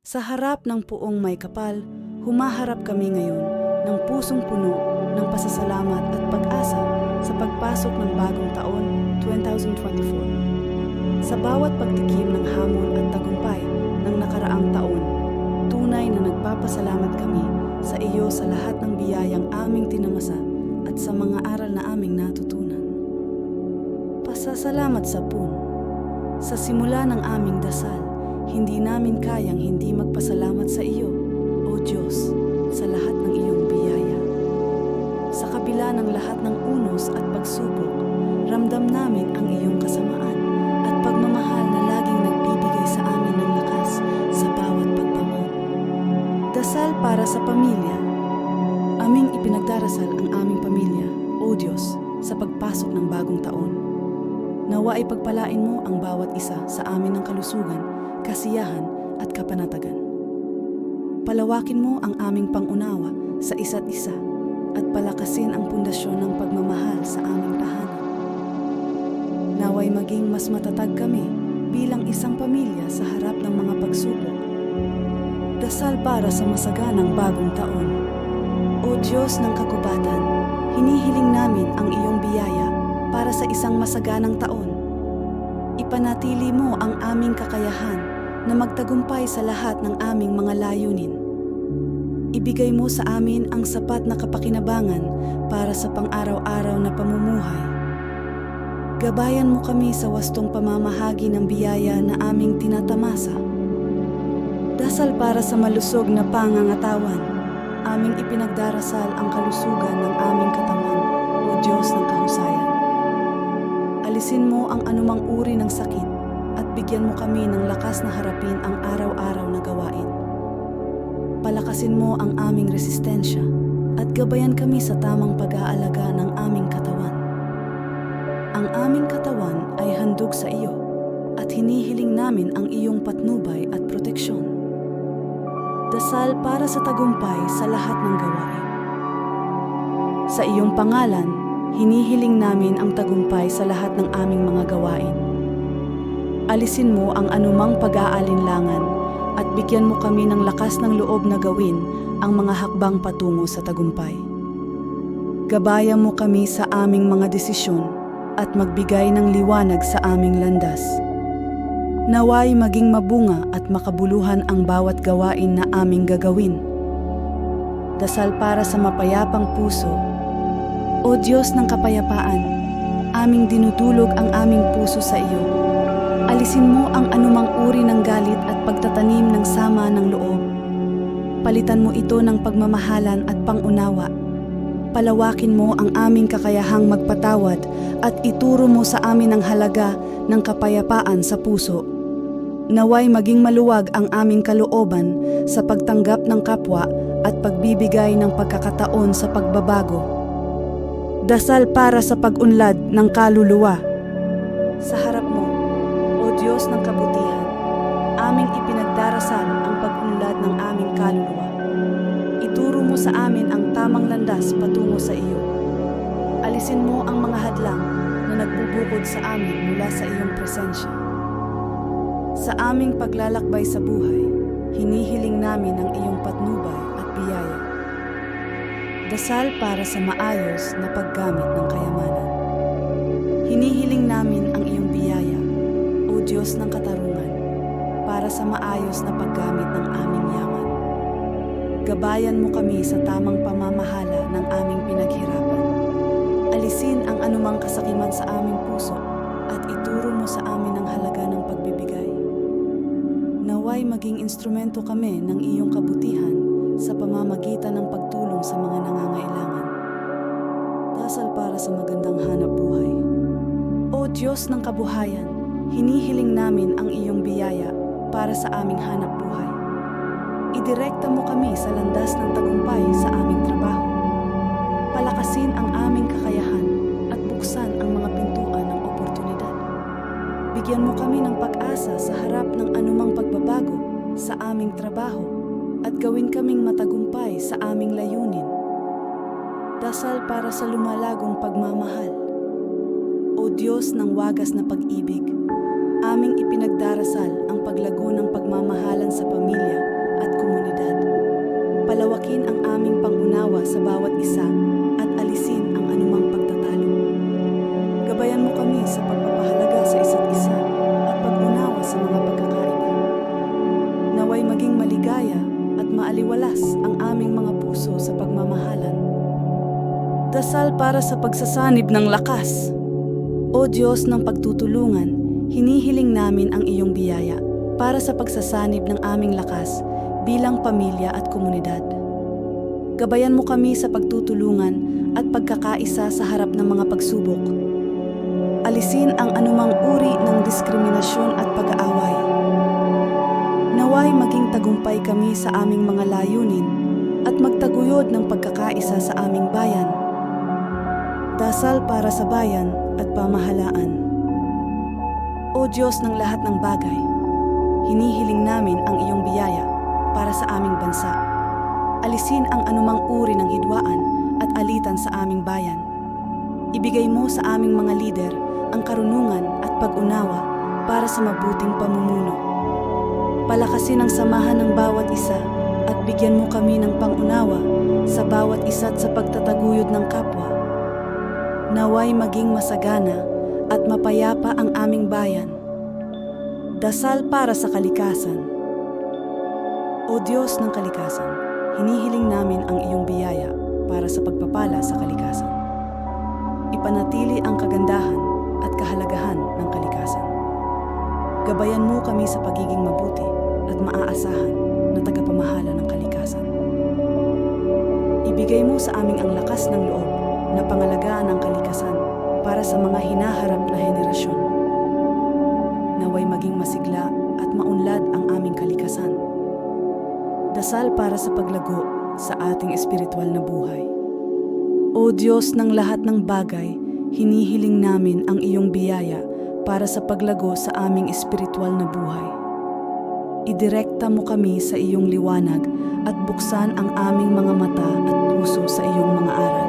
Sa harap ng puong may kapal, humaharap kami ngayon ng pusong puno ng pasasalamat at pag-asa sa pagpasok ng bagong taon 2024. Sa bawat pagtikim ng hamon at tagumpay ng nakaraang taon, tunay na nagpapasalamat kami sa iyo sa lahat ng biyayang aming tinamasa at sa mga aral na aming natutunan. Pasasalamat sa puno. Sa simula ng aming dasal, hindi namin kayang hindi magpasalamat sa iyo, O Diyos, sa lahat ng iyong biyaya. Sa kabila ng lahat ng unos at pagsubok, ramdam namin ang iyong kasamaan at pagmamahal na laging nagbibigay sa amin ng lakas sa bawat pagpamon. Dasal para sa pamilya. Aming ipinagdarasal ang aming pamilya, O Diyos, sa pagpasok ng bagong taon. Nawa ay pagpalain mo ang bawat isa sa amin ng kalusugan, kasiyahan at kapanatagan. Palawakin mo ang aming pangunawa sa isa't isa at palakasin ang pundasyon ng pagmamahal sa aming tahanan. Naway maging mas matatag kami bilang isang pamilya sa harap ng mga pagsubok. Dasal para sa masaganang bagong taon. O Diyos ng kagubatan, hinihiling namin ang iyong biyaya para sa isang masaganang taon. Ipanatili mo ang aming kakayahan na magtagumpay sa lahat ng aming mga layunin. Ibigay mo sa amin ang sapat na kapakinabangan para sa pang-araw-araw na pamumuhay. Gabayan mo kami sa wastong pamamahagi ng biyaya na aming tinatamasa. Dasal para sa malusog na pangangatawan, aming ipinagdarasal ang kalusugan ng aming katawan, O Diyos ng kahusayan. Alisin mo ang anumang uri ng sakit at bigyan mo kami ng lakas na harapin ang araw-araw na gawain. Palakasin mo ang aming resistensya at gabayan kami sa tamang pag-aalaga ng aming katawan. Ang aming katawan ay handog sa iyo at hinihiling namin ang iyong patnubay at proteksyon. Dasal para sa tagumpay sa lahat ng gawain. Sa iyong pangalan, hinihiling namin ang tagumpay sa lahat ng aming mga gawain. Alisin mo ang anumang pag-aalinlangan at bigyan mo kami ng lakas ng loob na gawin ang mga hakbang patungo sa tagumpay. Gabayan mo kami sa aming mga desisyon at magbigay ng liwanag sa aming landas. Naway maging mabunga at makabuluhan ang bawat gawain na aming gagawin. Dasal para sa mapayapang puso. O Diyos ng kapayapaan, aming dinudulog ang aming puso sa iyo. Alisin mo ang anumang uri ng galit at pagtatanim ng sama ng loob. Palitan mo ito ng pagmamahalan at pangunawa. Palawakin mo ang aming kakayahang magpatawad at ituro mo sa amin ang halaga ng kapayapaan sa puso. Naway maging maluwag ang aming kalooban sa pagtanggap ng kapwa at pagbibigay ng pagkakataon sa pagbabago. Dasal para sa pag-unlad ng kaluluwa. Sa harap mo, O Diyos ng kabutihan, aming ipinagdarasal ang pag-unlad ng aming kaluluwa. Ituro mo sa amin ang tamang landas patungo sa iyo. Alisin mo ang mga hadlang na nagbubukod sa amin mula sa iyong presensya. Sa aming paglalakbay sa buhay, hinihiling namin ang iyong patnubay at biyaya. Dasal para sa maayos na paggamit ng kayamanan. Hinihiling namin ang iyong biyaya, O Diyos ng katarungan, para sa maayos na paggamit ng aming yaman. Gabayan mo kami sa tamang pamamahala ng aming pinaghirapan. Alisin ang anumang kasakiman sa aming puso at ituro mo sa amin ang halaga ng pagbibigay. Naway maging instrumento kami ng iyong kabutihan sa pamamagitan ng pagtulong sa mga nangangailangan. Dasal para sa magandang hanap buhay. O Diyos ng kabuhayan, hinihiling namin ang iyong biyaya para sa aming hanap buhay. Idirekta mo kami sa landas ng tagumpay sa aming trabaho. Palakasin ang aming kakayahan at buksan ang mga pintuan ng oportunidad. Bigyan mo kami ng pag-asa sa harap ng anumang pagbabago sa aming trabaho at gawin kaming matagumpay sa aming layunin. Dasal para sa lumalagong pagmamahal. O Diyos ng wagas na pag-ibig, aming ipinagdarasal ang paglago ng pagmamahalan sa pamilya Naway maging maligaya at maaliwalas ang aming mga puso sa pagmamahalan. Dasal para sa pagsasanib ng lakas. O Diyos ng pagtutulungan, hinihiling namin ang iyong biyaya para sa pagsasanib ng aming lakas bilang pamilya at komunidad. Gabayan mo kami sa pagtutulungan at pagkakaisa sa harap ng mga pagsubok. Alisin ang anumang uri ng diskriminasyon at pag-aaway. Naway maging tagumpay kami sa aming mga layunin at magtaguyod ng pagkakaisa sa aming bayan. Dasal para sa bayan at pamahalaan. O Diyos ng lahat ng bagay, hinihiling namin ang iyong biyaya para sa aming bansa. Alisin ang anumang uri ng hidwaan at alitan sa aming bayan. Ibigay mo sa aming mga lider ang karunungan at pag-unawa para sa mabuting pamumuno. Palakasin ang samahan ng bawat isa at bigyan mo kami ng pangunawa sa bawat isa't sa pagtataguyod ng kapwa. Naway maging masagana at mapayapa ang aming bayan. Dasal para sa kalikasan. O Diyos ng kalikasan, hinihiling namin ang iyong biyaya para sa pagpapala sa kalikasan. Ipanatili ang kagandahan at kahalagahan ng kalikasan. Gabayan mo kami sa pagiging mabuti at maaasahan na tagapamahala ng kalikasan. Ibigay mo sa amin ang lakas ng loob na pangalagaan ng kalikasan para sa mga hinaharap na henerasyon. Naway maging masigla at maunlad ang aming kalikasan. Dasal para sa paglago sa ating espiritual na buhay. O Diyos ng lahat ng bagay, hinihiling namin ang iyong biyaya para sa paglago sa aming espiritual na buhay. Idirekta mo kami sa iyong liwanag at buksan ang aming mga mata at puso sa iyong mga aral.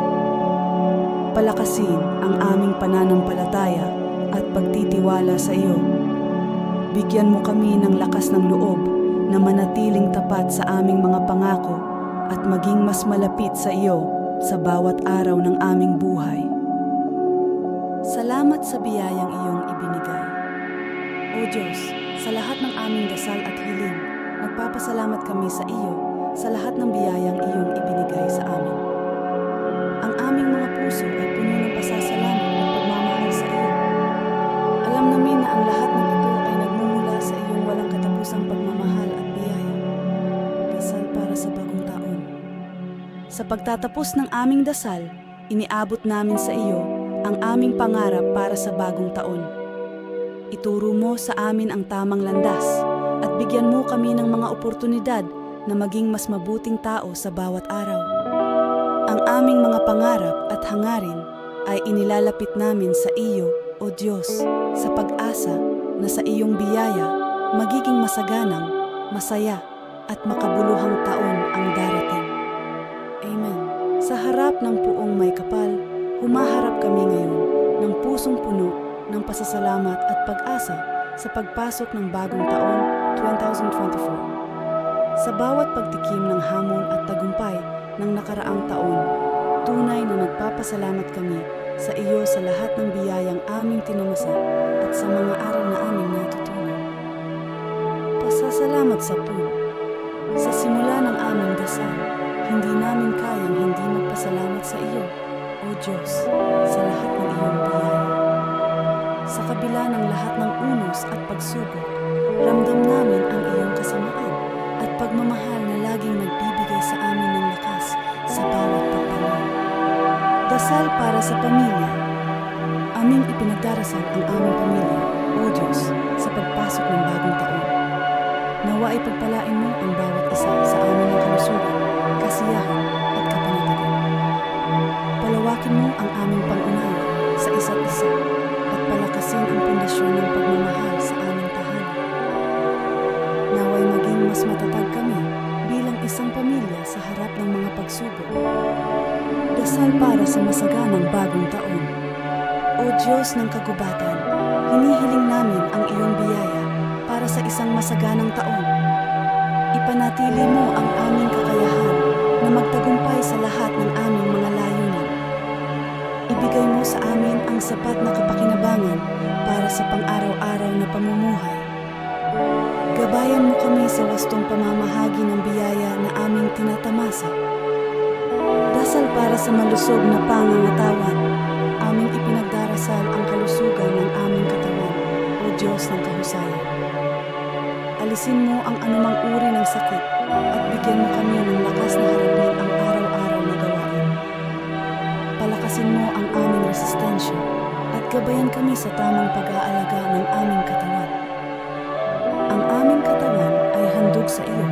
Palakasin ang aming pananampalataya at pagtitiwala sa iyo. Bigyan mo kami ng lakas ng loob na manatiling tapat sa aming mga pangako at maging mas malapit sa iyo sa bawat araw ng aming buhay. Salamat sa biyayang iyong ibinigay. O Diyos, sa lahat ng aming dasal at hiling, nagpapasalamat kami sa iyo sa lahat ng biyayang iyong ibinigay sa amin. Ang aming mga puso ay puno ng pasasalamat at pagmamahal sa iyo. Alam namin na ang lahat ng ito ay nagmumula sa iyong walang katapusang pagmamahal at biyaya. Dasal para sa bagong taon. Sa pagtatapos ng aming dasal, iniabot namin sa iyo ang aming pangarap para sa bagong taon. Ituro mo sa amin ang tamang landas at bigyan mo kami ng mga oportunidad na maging mas mabuting tao sa bawat araw. Ang aming mga pangarap at hangarin ay inilalapit namin sa iyo, O Diyos, sa pag-asa na sa iyong biyaya magiging masaganang, masaya at makabuluhang taon ang darating. Amen. Sa harap ng puong may kapal, humaharap kami ngayon ng pusong puno ng pasasalamat at pag-asa sa pagpasok ng bagong taon 2024. Sa bawat pagtikim ng hamon at tagumpay ng nakaraang taon, tunay na nagpapasalamat kami sa iyo sa lahat ng biyayang aming tinamasa at sa mga aral na aming natutunan. Pasasalamat sa puno. Sa simula ng aming dasal, hindi namin kayang hindi magpasalamat sa iyo, O Diyos, sa lahat ng iyong biyaya. Sa kabila ng lahat ng unos at pagsubok, ramdam namin ang iyong kasamaan at pagmamahal na laging nagbibigay sa amin ng lakas sa bawat pagpanaw. Dasal para sa pamilya. Aming ipinagdarasal ang aming pamilya, O Diyos, sa pagpasok ng bagong taon. Nawa ay pagpalain mo ang bawat isa sa amin ng kalusugan, kasiyahan at kapanatagan. Palawakin mo ang aming pag-unawa sa isa't isa at palakasin ang pundasyon ng pagmamahal sa aming tahanan. Naway maging mas matatag kami bilang isang pamilya sa harap ng mga pagsubok. Dasal para sa masaganang bagong taon. O Diyos ng kagubatan, hinihiling namin ang iyong biyaya para sa isang masaganang taon. Ipanatili mo ang aming kakayahan na magtagumpay sa lahat ng aming mga layunin. Ibigay mo sa amin ang sapat na kapakinabangan para sa pang-araw-araw na pamumuhay. Gabayan mo kami sa wastong pamamahagi ng biyaya na aming tinatamasa. Dasal para sa malusog na pangangatawan, aming ipinagdarasal ang kalusugan ng aming katawan, O Diyos ng kahusayan. Alisin mo ang anumang uri ng sakit at bigyan mo kami ng lakas na harapin ang araw-araw na gawain. Palakasin mo ang aming resistensya at gabayan kami sa tamang pag-aalaga ng aming katawan. Ang aming katawan ay handog sa iyo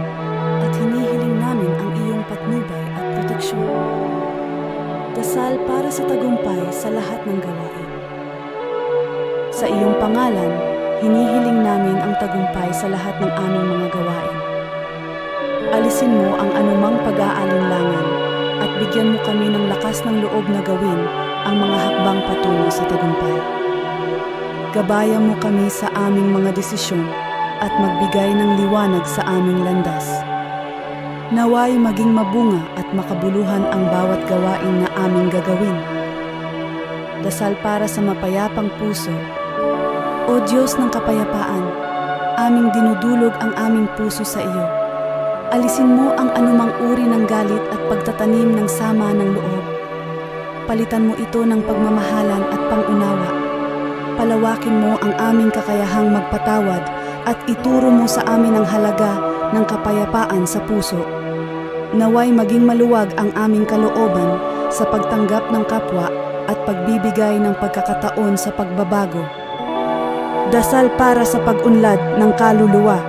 at hinihiling namin ang iyong patnubay at proteksyon. Dasal para sa tagumpay sa lahat ng gawain. Sa iyong pangalan, hinihiling namin ang tagumpay sa lahat ng aming mga gawain. Alisin mo ang anumang pag-aalinlangan at bigyan mo kami ng lakas ng loob na gawin ang mga hakbang patungo sa tagumpay. Gabayan mo kami sa aming mga desisyon at magbigay ng liwanag sa aming landas. Naway maging mabunga at makabuluhan ang bawat gawain na aming gagawin. Dasal para sa mapayapang puso. O Diyos ng kapayapaan, aming dinudulog ang aming puso sa iyo. Alisin mo ang anumang uri ng galit at pagtatanim ng sama ng loob. Palitan mo ito ng pagmamahalan at pangunawa. Palawakin mo ang aming kakayahang magpatawad at ituro mo sa amin ang halaga ng kapayapaan sa puso. Naway maging maluwag ang aming kalooban sa pagtanggap ng kapwa at pagbibigay ng pagkakataon sa pagbabago. Dasal para sa pag-unlad ng kaluluwa.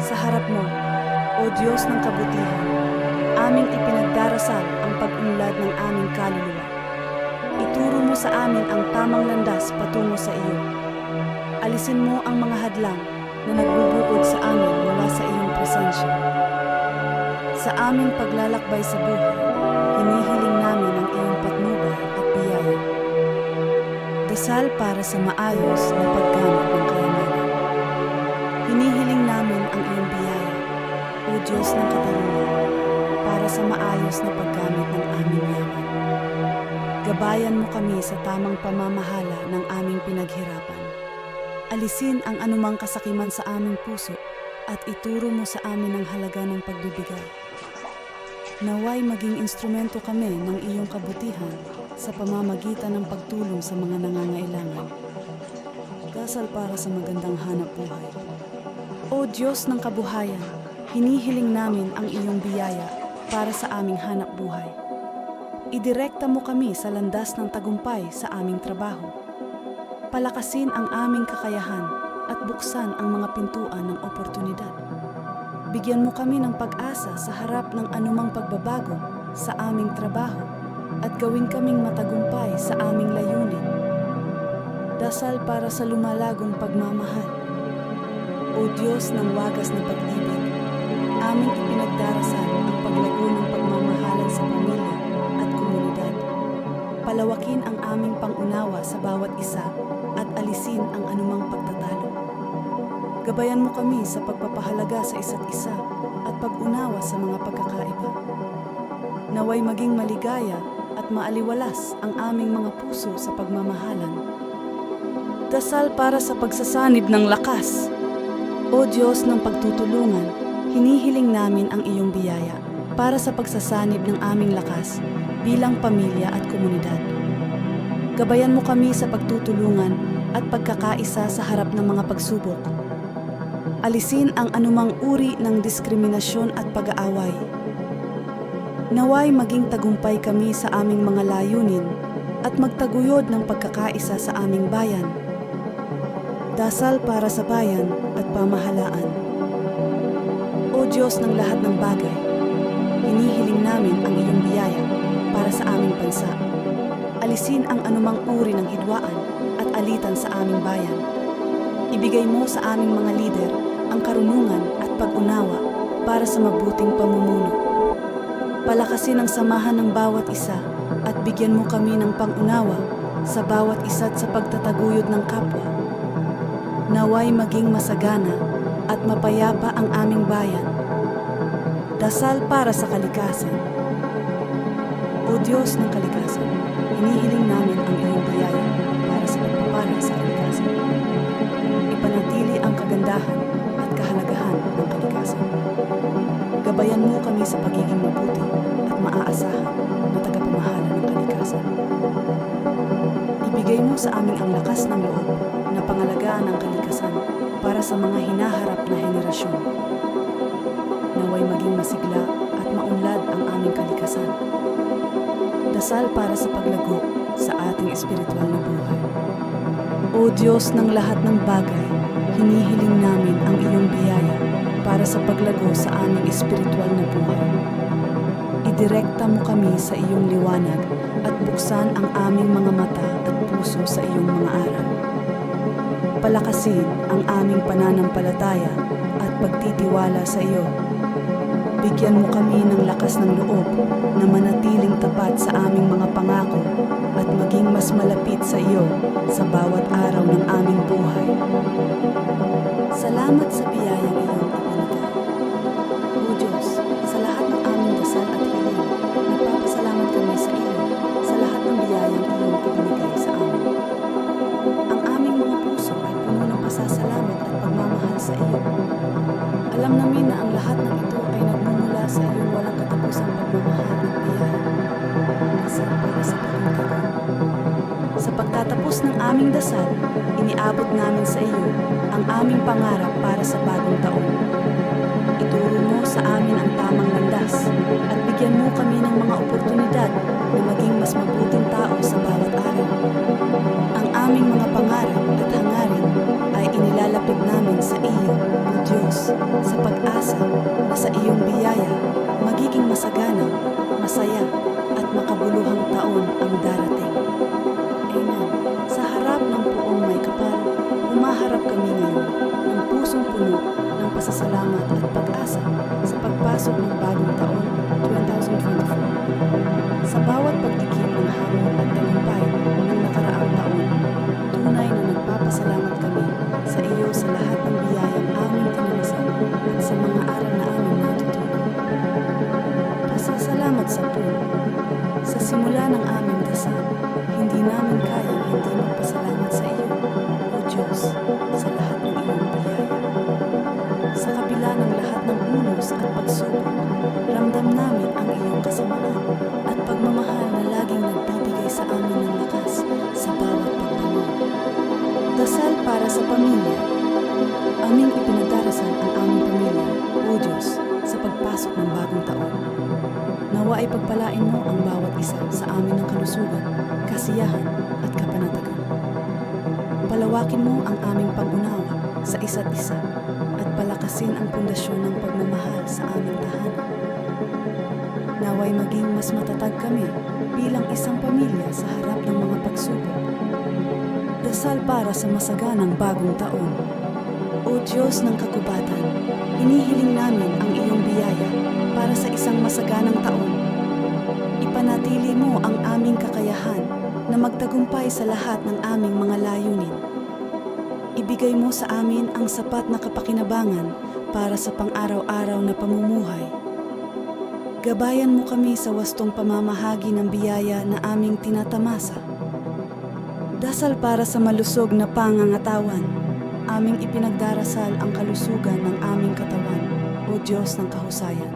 Sa harap mo, O Diyos ng kabutihan, aming ipinagdarasal ang pag-unlad ng aming kaluluwa. Ituro mo sa amin ang tamang landas patungo sa iyo. Alisin mo ang mga hadlang na nagbubukod sa amin mula sa iyong presensya. Sa aming paglalakbay sa buhay, hinihiling namin ang iyong patnubay at biyaya. Dasal para sa maayos na paggamit ng kayamanan. Hinihiling namin ang iyong biyaya, O Diyos ng katarungan, para sa maayos na paggamit ng aming yaman. Gabayan mo kami sa tamang pamamahala ng aming pinaghirapan. Alisin ang anumang kasakiman sa aming puso at ituro mo sa amin ang halaga ng pagbibigay. Naway maging instrumento kami ng iyong kabutihan sa pamamagitan ng pagtulong sa mga nangangailangan. Dasal para sa magandang hanap buhay. O Diyos ng kabuhayan, hinihiling namin ang iyong biyaya para sa aming hanap buhay. Idirekta mo kami sa landas ng tagumpay sa aming trabaho. Palakasin ang aming kakayahan at buksan ang mga pintuan ng oportunidad. Bigyan mo kami ng pag-asa sa harap ng anumang pagbabago sa aming trabaho at gawin kaming matagumpay sa aming layunin. Dasal para sa lumalagong pagmamahal. O Diyos ng wagas na pag-ibig, aming ipinagdarasal ang paglago ng pagmamahalan sa pamilya at komunidad. Palawakin ang aming pangunawa sa bawat isa at alisin ang anumang pagtatalo. Gabayan mo kami sa pagpapahalaga sa isa't isa at pag-unawa sa mga pagkakaiba. Naway maging maligaya at maaliwalas ang aming mga puso sa pagmamahalan. Dasal para sa pagsasanib ng lakas. O Diyos ng pagtutulungan, hinihiling namin ang iyong biyaya para sa pagsasanib ng aming lakas bilang pamilya at komunidad. Gabayan mo kami sa pagtutulungan at pagkakaisa sa harap ng mga pagsubok. Alisin ang anumang uri ng diskriminasyon at pag-aaway. Naway maging tagumpay kami sa aming mga layunin at magtaguyod ng pagkakaisa sa aming bayan. Dasal para sa bayan at pamahalaan. O Diyos ng lahat ng bagay, hinihiling namin ang iyong biyaya para sa aming bansa. Alisin ang anumang uri ng hidwaan at alitan sa aming bayan. Ibigay mo sa aming mga lider ang karunungan at pag-unawa para sa mabuting pamumuno. Palakasin ang samahan ng bawat isa at bigyan mo kami ng pang-unawa sa bawat isa't sa pagtataguyod ng kapwa. Naway maging masagana at mapayapa ang aming bayan. Dasal para sa kalikasan. O Diyos ng kalikasan, hinihiling namin ang iyong biyaya para sa pagpapala sa kalikasan. Ipanatili ang kagandahan at kahalagahan ng kalikasan. Gabayan mo kami sa pagiging mabuti at maaasahan na tagapamahala ng kalikasan. Ibigay mo sa amin ang lakas ng loob na pangalagaan ang kalikasan para sa mga hinaharap na henerasyon. Naway maging masigla at maunlad ang aming kalikasan. Dasal para sa paglago sa ating espiritual na buhay. O Diyos ng lahat ng bagay, hinihiling namin ang iyong biyaya para sa paglago sa aming espiritual na buhay. Idirekta mo kami sa iyong liwanag at buksan ang aming mga mata at puso sa iyong mga aral. Palakasin ang aming pananampalataya at pagtitiwala sa iyo. Bigyan mo kami ng lakas ng loob na manatiling tapat sa aming mga pangako at maging mas malapit sa iyo sa bawat araw ng aming buhay. Salamat sa biyayang iyong ibinigay. O Diyos, sa lahat ng aming dasal at hiling, nagpapasalamat kami sa iyo sa lahat ng biyayang iyong ibinigay sa amin. Ang aming mga puso ay puno ng pasasalamat at pagmamahal sa iyo. Alam namin na ang lahat ng ito ay nagmumula sa iyong walang katapusang pagmamahal at biyaya. Dasal para sa pagkakataon. Sa pagtatapos ng aming dasal, iniabot namin sa iyo ang aming pangarap para sa bagong taon. Ituro mo sa amin ang tamang landas at bigyan mo kami ng mga oportunidad na maging mas mabuting tao sa bawat araw. Ang aming mga pangarap at hangarin ay inilalapit namin sa iyo, O Diyos, sa pag-asa na sa iyong biyaya magiging masagana, masaya at makabuluhang taon ang darating. Amen. Sa harap ng poong may kapal, humaharap kami ngayon ng pusong puno ng pasasalamat at pag-asa sa pagpasok ng bagong taon, 2024. Sa bawat pagtikim ng hamon at tagumpay ng nakaraang taon, tunay na nagpapasalamat kami sa iyo sa lahat ng biyayang aming tinanasan at sa mga aral na aming natutunan. Pasasalamat sa puno. Sa simula ng aming dasal, hindi namin kayang hindi magpasalamat sa iyo, O Diyos, sa lahat ng iyong biyaya. Sa kabila ng lahat ng unos at pagsubok, ramdam namin ang iyong kasamaan at pagmamahal na laging nagbibigay sa amin ng lakas sa bawat pagbangon. Dasal para sa pamilya. Aming ipinagdarasal ang aming pamilya, O Diyos, sa pagpasok ng bagong taon. Nawa ay pagpalain mo ang bawat isa sa amin ng kalusugan, kasiyahan at kapanatagan. Palawakin mo ang aming pag-unawa sa isa't isa at palakasin ang pundasyon ng pagmamahal sa aming tahanan. Naway maging mas matatag kami bilang isang pamilya sa harap ng mga pagsubok. Dasal para sa masaganang bagong taon. O Diyos ng kagubatan, hinihiling namin ang iyong biyaya para sa isang masaganang taon. Ipanatili mo ang aming kakayahan na magtagumpay sa lahat ng aming mga layunin. Ibigay mo sa amin ang sapat na kapakinabangan para sa pang-araw-araw na pamumuhay. Gabayan mo kami sa wastong pamamahagi ng biyaya na aming tinatamasa. Dasal para sa malusog na pangangatawan, aming ipinagdarasal ang kalusugan ng aming katawan, O Diyos ng kahusayan.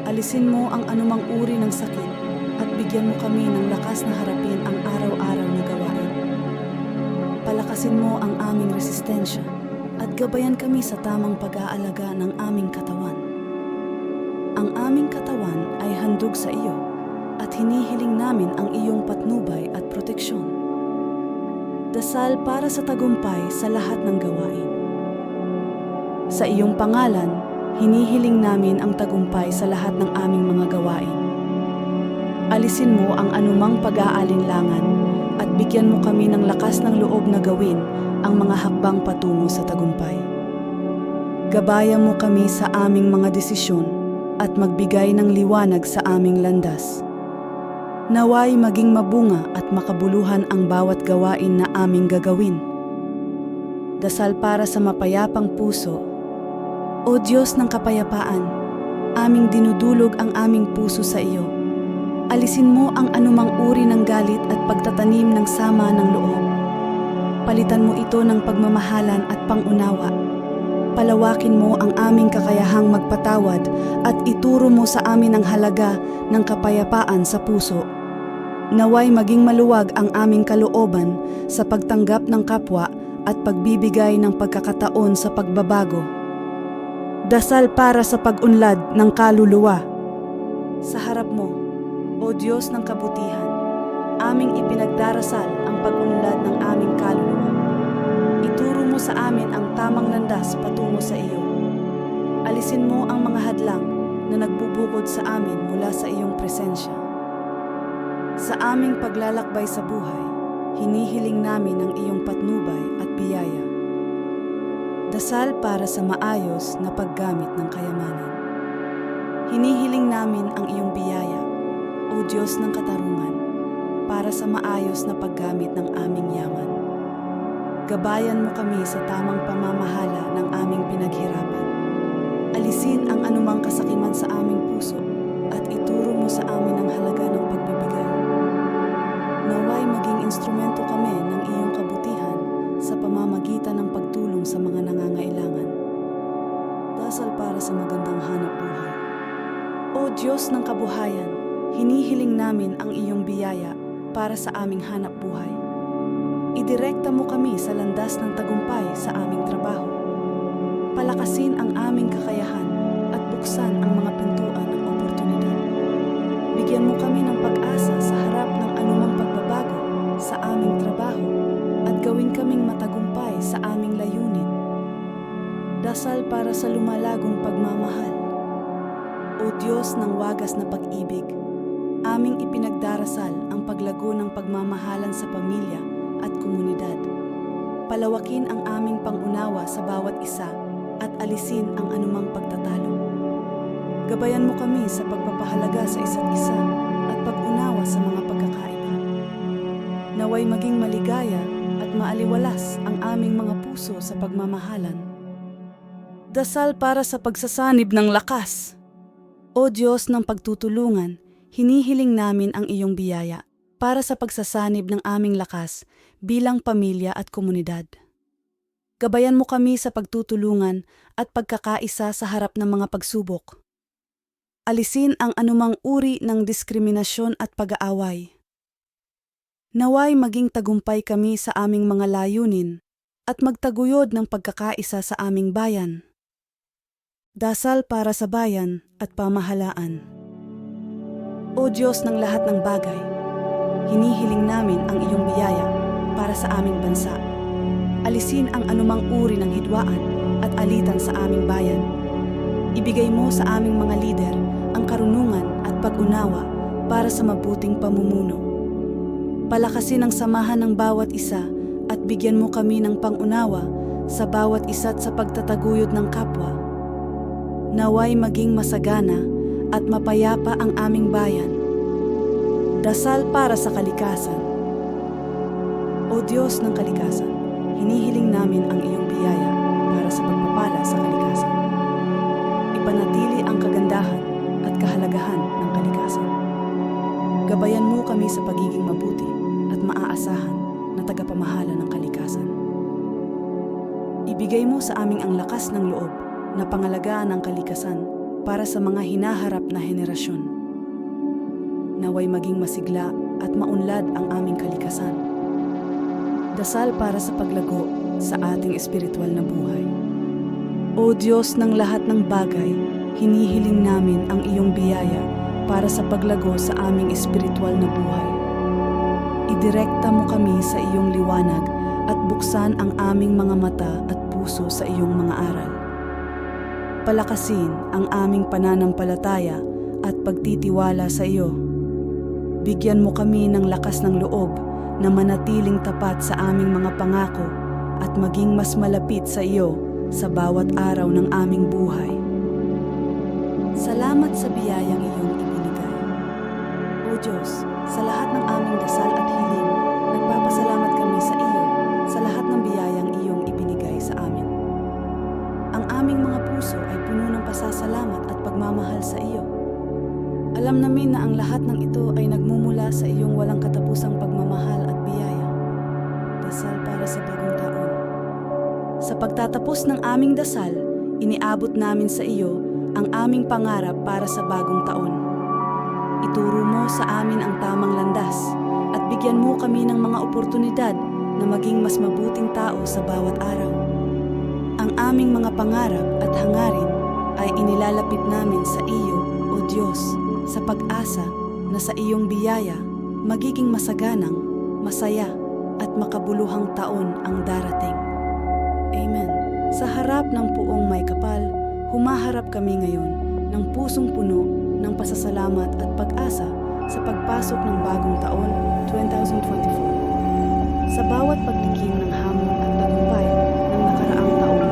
Alisin mo ang anumang uri ng sakit at bigyan mo kami ng lakas na harapin ang araw-araw na gawain. Palakasin mo ang aming resistensya at gabayan kami sa tamang pag-aalaga ng aming katawan. Ang aming katawan ay handog sa iyo at hinihiling namin ang iyong patnubay at proteksyon. Dasal para sa tagumpay sa lahat ng gawain. Sa iyong pangalan, hinihiling namin ang tagumpay sa lahat ng aming mga gawain. Alisin mo ang anumang pag-aalinlangan at bigyan mo kami ng lakas ng loob na gawin ang mga hakbang patungo sa tagumpay. Gabayan mo kami sa aming mga desisyon at magbigay ng liwanag sa aming landas. Naway maging mabunga at makabuluhan ang bawat gawain na aming gagawin. Dasal para sa mapayapang puso. O Diyos ng kapayapaan, aming dinudulog ang aming puso sa iyo. Alisin mo ang anumang uri ng galit at pagtatanim ng sama ng loob. Palitan mo ito ng pagmamahalan at pangunawa. Palawakin mo ang aming kakayahang magpatawad at ituro mo sa amin ang halaga ng kapayapaan sa puso. Naway maging maluwag ang aming kalooban sa pagtanggap ng kapwa at pagbibigay ng pagkakataon sa pagbabago. Dasal para sa pag-unlad ng kaluluwa. Sa harap mo, O Diyos ng kabutihan, aming ipinagdarasal ang pag-unlad ng aming kaluluwa. Ituro mo sa amin ang tamang landas patungo sa iyo. Alisin mo ang mga hadlang na nagbubukod sa amin mula sa iyong presensya. Sa aming paglalakbay sa buhay, hinihiling namin ang iyong patnubay at biyaya. Dasal para sa maayos na paggamit ng kayamanan. Hinihiling namin ang iyong biyaya, O Diyos ng katarungan, para sa maayos na paggamit ng aming yaman. Gabayan mo kami sa tamang pamamahala ng aming pinaghirapan. Alisin ang anumang kasakiman sa aming puso at ituro mo sa amin ang halaga ng pagbibigay. Naway maging instrumento kami ng iyong kabutihan sa pamamagitan ng pagtulong sa mga nangangailangan. Dasal para sa magandang hanap buhay. O Diyos ng kabuhayan, hinihiling namin ang iyong biyaya para sa aming hanap buhay. Idirekta mo kami sa landas ng tagumpay sa aming trabaho. Palakasin ang aming kakayahan at buksan ang mga pintuan ng oportunidad. Bigyan mo kami ng pag-asa sa harap ng anumang pagbabago sa aming trabaho at gawin kaming matagumpay sa aming layunin. Dasal para sa lumalagong pagmamahal. O Diyos ng wagas na pag-ibig, aming ipinagdarasal ang paglago ng pagmamahalan sa pamilya at komunidad. Palawakin ang aming pangunawa sa bawat isa at alisin ang anumang pagtatalo. Gabayan mo kami sa pagpapahalaga sa isa't isa at pag-unawa sa mga pagkakaiba. Naway maging maligaya at maaliwalas ang aming mga puso sa pagmamahalan. Dasal para sa pagsasanib ng lakas. O Diyos ng pagtutulungan, hinihiling namin ang iyong biyaya para sa pagsasanib ng aming lakas bilang pamilya at komunidad. Gabayan mo kami sa pagtutulungan at pagkakaisa sa harap ng mga pagsubok. Alisin ang anumang uri ng diskriminasyon at pag-aaway. Naway maging tagumpay kami sa aming mga layunin at magtaguyod ng pagkakaisa sa aming bayan. Dasal para sa bayan at pamahalaan. O Diyos ng lahat ng bagay, hinihiling namin ang iyong biyaya para sa aming bansa. Alisin ang anumang uri ng hidwaan at alitan sa aming bayan. Ibigay mo sa aming mga lider ang karunungan at pag-unawa para sa mabuting pamumuno. Palakasin ang samahan ng bawat isa at bigyan mo kami ng pangunawa sa bawat isa't sa pagtataguyod ng kapwa. Naway maging masagana at mapayapa ang aming bayan. Dasal para sa kalikasan. O Diyos ng kalikasan, hinihiling namin ang iyong biyaya para sa pagpapala sa kalikasan. Ipanatili ang kagandahan at kahalagahan ng kalikasan. Gabayan mo kami sa pagiging mabuti at maaasahan na tagapamahala ng kalikasan. Ibigay mo sa aming ang lakas ng loob na pangalagaan ang kalikasan para sa mga hinaharap na henerasyon. Naway maging masigla at maunlad ang aming kalikasan. Dasal para sa paglago sa ating espiritual na buhay. O Diyos ng lahat ng bagay, hinihiling namin ang iyong biyaya para sa paglago sa aming espiritual na buhay. Idirekta mo kami sa iyong liwanag at buksan ang aming mga mata at puso sa iyong mga aral. Palakasin ang aming pananampalataya at pagtitiwala sa iyo. Bigyan mo kami ng lakas ng loob na manatiling tapat sa aming mga pangako at maging mas malapit sa iyo sa bawat araw ng aming buhay. Salamat sa biyayang iyong ibinigay. O Diyos, sa lahat ng aming dasal at hiling, nagpapasalamat kami sa iyo sa lahat ng biyayang iyong ibinigay sa amin. Ang aming mga puso ay puno ng pasasalamat at pagmamahal sa iyo. Alam namin na ang lahat ng ito ay nagmumula sa iyong walang katapusang pagmamahal at biyaya. Dasal para sa bagong taon. Sa pagtatapos ng aming dasal, iniabot namin sa iyo ang aming pangarap para sa bagong taon. Ituro mo sa amin ang tamang landas at bigyan mo kami ng mga oportunidad na maging mas mabuting tao sa bawat araw. Ang aming mga pangarap at hangarin ay inilalapit namin sa iyo, O Diyos, sa pag-asa na sa iyong biyaya magiging masaganang, masaya at makabuluhang taon ang darating. Amen. Sa harap ng puong may kapal, humaharap kami ngayon ng pusong puno ng pasasalamat at pag-asa sa pagpasok ng bagong taon, 2024. Sa bawat pagtikim ng hamon at tagumpay ng nakaraang taon,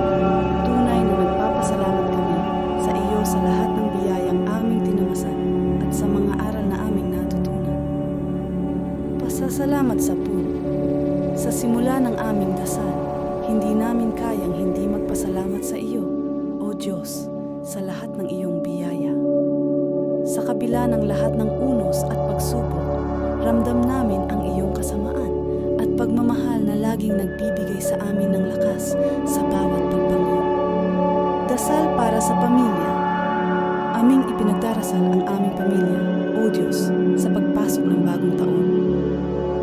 tunay na nagpapasalamat kami sa iyo sa lahat ng biyayang aming tinamasan at sa mga aral na aming natutunan. Pasasalamat sa puno. Sa simula ng aming dasal, hindi namin kayang hindi magpasalamat sa iyo, O Diyos, sa lahat ng iyong biyaya. Sa kabila ng lahat ng unos at pagsubok, ramdam namin ang iyong kasamaan at pagmamahal na laging nagbibigay sa amin ng lakas sa bawat pagbangon. Dasal para sa pamilya. Aming ipinagdarasal ang aming pamilya, O Diyos, sa pagpasok ng bagong taon.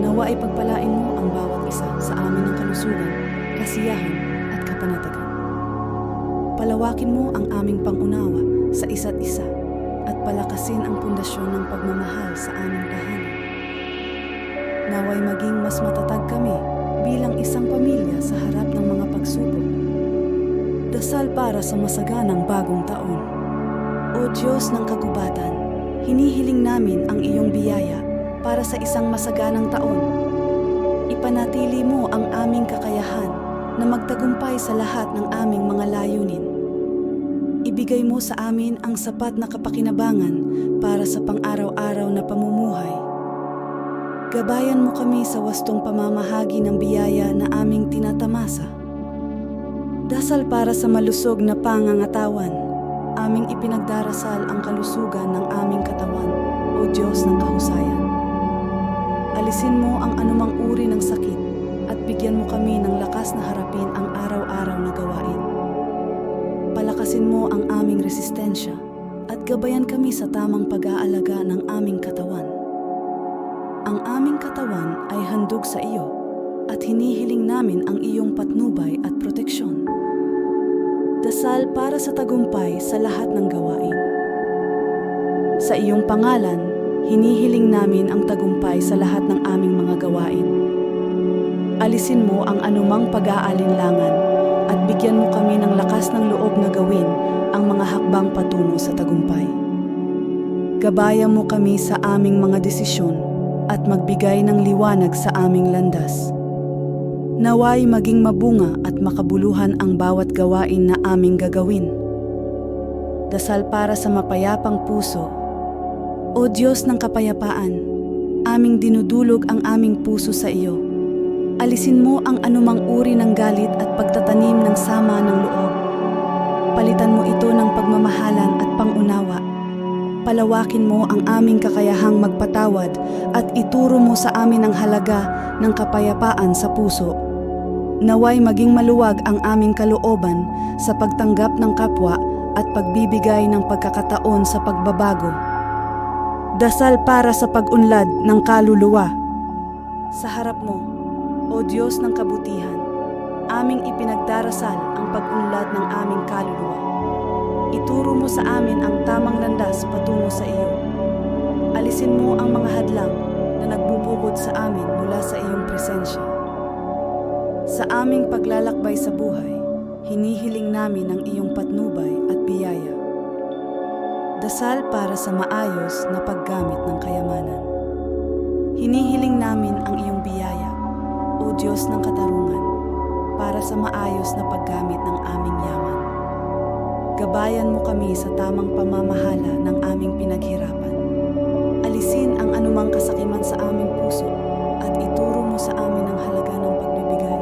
Nawa ay pagpalain mo ang bawat isa sa amin ng kalusugan, kasiyahan at kapanatagan. Palawakin mo ang aming pangunawa sa isa't isa at palakasin ang pundasyon ng pagmamahal sa aming tahanan. Naway maging mas matatag kami bilang isang pamilya sa harap ng mga pagsubok. Dasal para sa masaganang bagong taon. O Diyos ng kagubatan, hinihiling namin ang iyong biyaya para sa isang masaganang taon. Ipanatili mo ang aming kakayahan na magtagumpay sa lahat ng aming mga layunin. Ibigay mo sa amin ang sapat na kapakinabangan para sa pang-araw-araw na pamumuhay. Gabayan mo kami sa wastong pamamahagi ng biyaya na aming tinatamasa. Dasal para sa malusog na pangangatawan, aming ipinagdarasal ang kalusugan ng aming katawan, O Diyos ng kahusayan. Alisin mo ang anumang uri ng sakit at bigyan mo kami ng lakas na harapin ang araw-araw na gawain. Palakasin mo ang aming resistensya at gabayan kami sa tamang pag-aalaga ng aming katawan. Ang aming katawan ay handog sa iyo at hinihiling namin ang iyong patnubay at proteksyon. Dasal para sa tagumpay sa lahat ng gawain. Sa iyong pangalan, hinihiling namin ang tagumpay sa lahat ng aming mga gawain. Alisin mo ang anumang pag-aalinlangan at bigyan mo kami ng lakas ng loob na gawin ang mga hakbang patungo sa tagumpay. Gabayan mo kami sa aming mga desisyon at magbigay ng liwanag sa aming landas. Naway maging mabunga at makabuluhan ang bawat gawain na aming gagawin. Dasal para sa mapayapang puso. O Diyos ng kapayapaan, aming dinudulog ang aming puso sa iyo. Alisin mo ang anumang uri ng galit at pagtatanim ng sama ng loob. Palitan mo ito ng pagmamahalan at pangunawa. Palawakin mo ang aming kakayahang magpatawad at ituro mo sa amin ang halaga ng kapayapaan sa puso. Naway maging maluwag ang aming kalooban sa pagtanggap ng kapwa at pagbibigay ng pagkakataon sa pagbabago. Dasal para sa pag-unlad ng kaluluwa. Sa harap mo, O Diyos ng kabutihan, aming ipinagdarasal ang pag-unlad ng aming kaluluwa. Ituro mo sa amin ang tamang landas patungo sa iyo. Alisin mo ang mga hadlang na nagbubukod sa amin mula sa iyong presensya. Sa aming paglalakbay sa buhay, hinihiling namin ang iyong patnubay at biyaya. Dasal para sa maayos na paggamit ng kayamanan. Hinihiling namin ang iyong biyaya, O Diyos ng katarungan, para sa maayos na paggamit ng aming yaman. Gabayan mo kami sa tamang pamamahala ng aming pinaghirapan. Alisin ang anumang kasakiman sa aming puso at ituro mo sa amin ang halaga ng pagbibigay.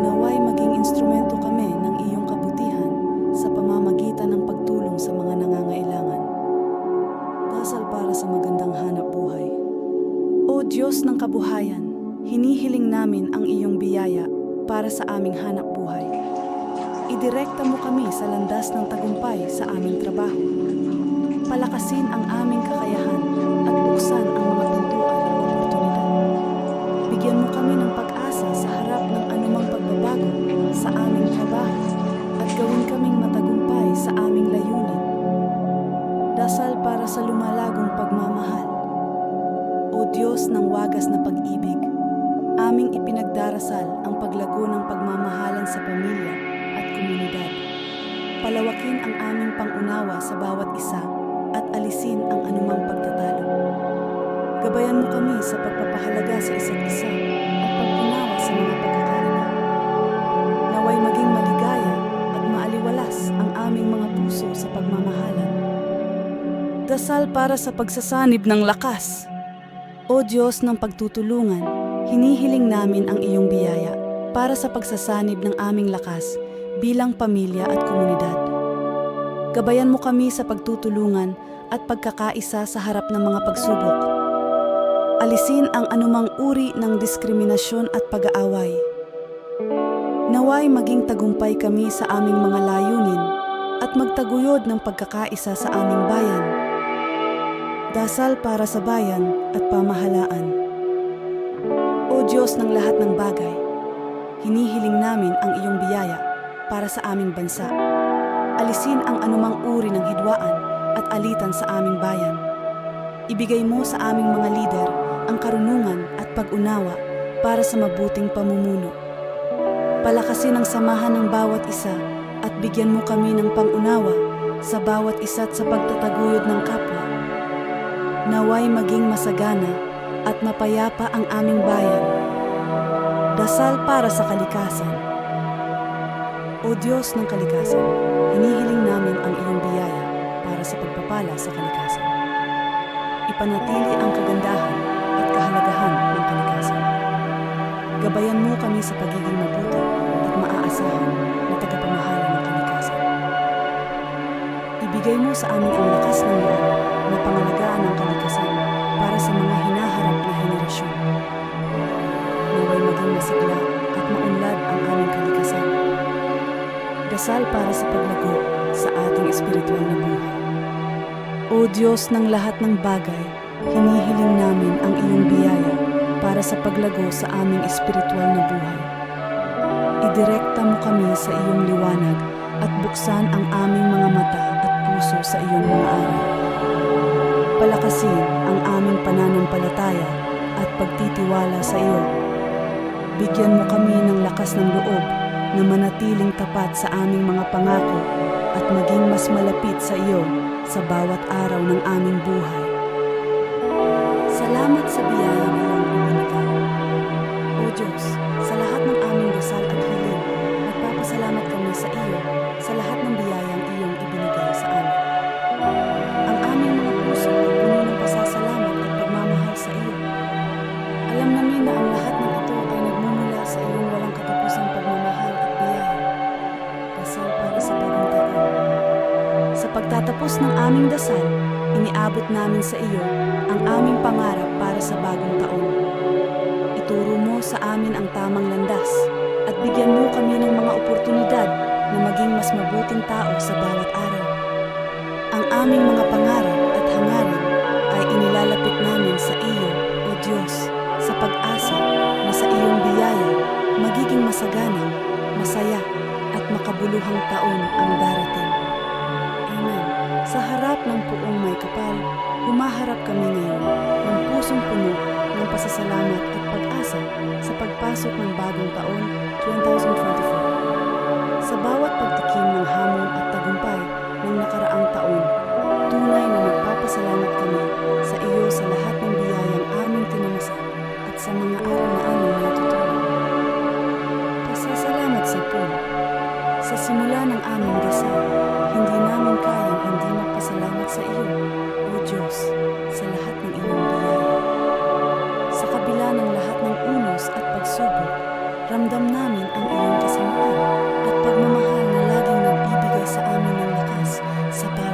Naway maging instrumento kami ng iyong kabutihan sa pamamagitan ng pagtulong sa mga nangangailangan. Dasal para sa magandang hanap buhay. O Diyos ng kabuhayan, hinihiling namin ang iyong biyaya para sa aming hanap buhay. Idirekta mo kami sa landas ng tagumpay sa aming trabaho. Palakasin ang aming kakayahan at buksan ang mga pintuan ng oportunidad. Bigyan mo kami ng pag-asa sa harap ng anumang pagbabago sa aming trabaho at gawin kaming matagumpay sa aming layunin. Dasal para sa lumalagong pagmamahal. O Diyos ng wagas na pag-ibig, aming ipinagdarasal ang paglago ng pagmamahalan sa pamilya at komunidad. Palawakin ang aming pangunawa sa bawat isa at alisin ang anumang pagtatalo. Gabayan mo kami sa pagpapahalaga sa isa't isa at pag-unawa sa mga pagkakaiba. Naway maging maligaya at maaliwalas ang aming mga puso sa pagmamahalan. Dasal para sa pagsasanib ng lakas. O Diyos ng pagtutulungan, hinihiling namin ang iyong biyaya para sa pagsasanib ng aming lakas bilang pamilya at komunidad. Gabayan mo kami sa pagtutulungan at pagkakaisa sa harap ng mga pagsubok. Alisin ang anumang uri ng diskriminasyon at pag-aaway. Naway maging tagumpay kami sa aming mga layunin at magtaguyod ng pagkakaisa sa aming bayan. Dasal para sa bayan at pamahalaan. O Diyos ng lahat ng bagay, hinihiling namin ang iyong biyaya para sa aming bansa. Alisin ang anumang uri ng hidwaan at alitan sa aming bayan. Ibigay mo sa aming mga lider ang karunungan at pag-unawa para sa mabuting pamumuno. Palakasin ang samahan ng bawat isa at bigyan mo kami ng pangunawa sa bawat isa't sa pagtataguyod ng kapwa. Naway maging masagana at mapayapa ang aming bayan. Dasal para sa kalikasan. O Diyos ng kalikasan, hinihiling namin ang iyong biyaya para sa pagpapala sa kalikasan. Ipanatili ang kagandahan at kahalagahan ng kalikasan. Gabayan mo kami sa pagiging mabuti at maaasahan na tagapamahala ng kalikasan. Ibigay mo sa amin ang lakas ng loob na pangalagaan ng kalikasan para sa mga hinaharap na henerasyon. Naway maging masigla at maunlad ang aming kalikasan. Dasal para sa paglago sa ating espiritual na buhay. O Diyos ng lahat ng bagay, hinihiling namin ang iyong biyaya para sa paglago sa aming espiritual na buhay. Idirekta mo kami sa iyong liwanag at buksan ang aming mga mata at puso sa iyong mga aral. Palakasin ang aming pananampalataya at pagtitiwala sa iyo. Bigyan mo kami ng lakas ng loob na manatiling tapat sa aming mga pangako at maging mas malapit sa iyo sa bawat araw ng aming buhay. Salamat sa biyayang iyong ibinigay. O Diyos, sa lahat ng aming dasal at hiling, nagpapasalamat kami sa iyo sa lahat ng biyayang iyong ibinigay sa amin. Ang aming mga puso ay puno ng pasasalamat at pagmamahal sa iyo. Alam namin na ang lahat ng ito ay nagmumula sa iyong walang katapusang pagmamahal at biyaya. Dasal para sa bagong taon. Sa pagtatapos ng aming dasal, iniabot namin sa iyo ang aming pangarap para sa bagong taon. Ituro mo sa amin ang tamang landas at bigyan mo kami ng mga oportunidad na maging mas mabuting tao sa bawat araw. Ang aming mga pangarap at hangarin ay inilalapit namin sa iyo, O Diyos, sa pag-asa na sa iyong biyaya magiging masaganang, masaya at makabuluhang taon ang darating. Amen. Sa harap ng puong may kapal, humaharap kami ngayon ng pusong puno ng pasasalamat at pag-asa sa pagpasok ng bagong taon 2024. Sa bawat pagtikim ng hamon at tagumpay ng nakaraang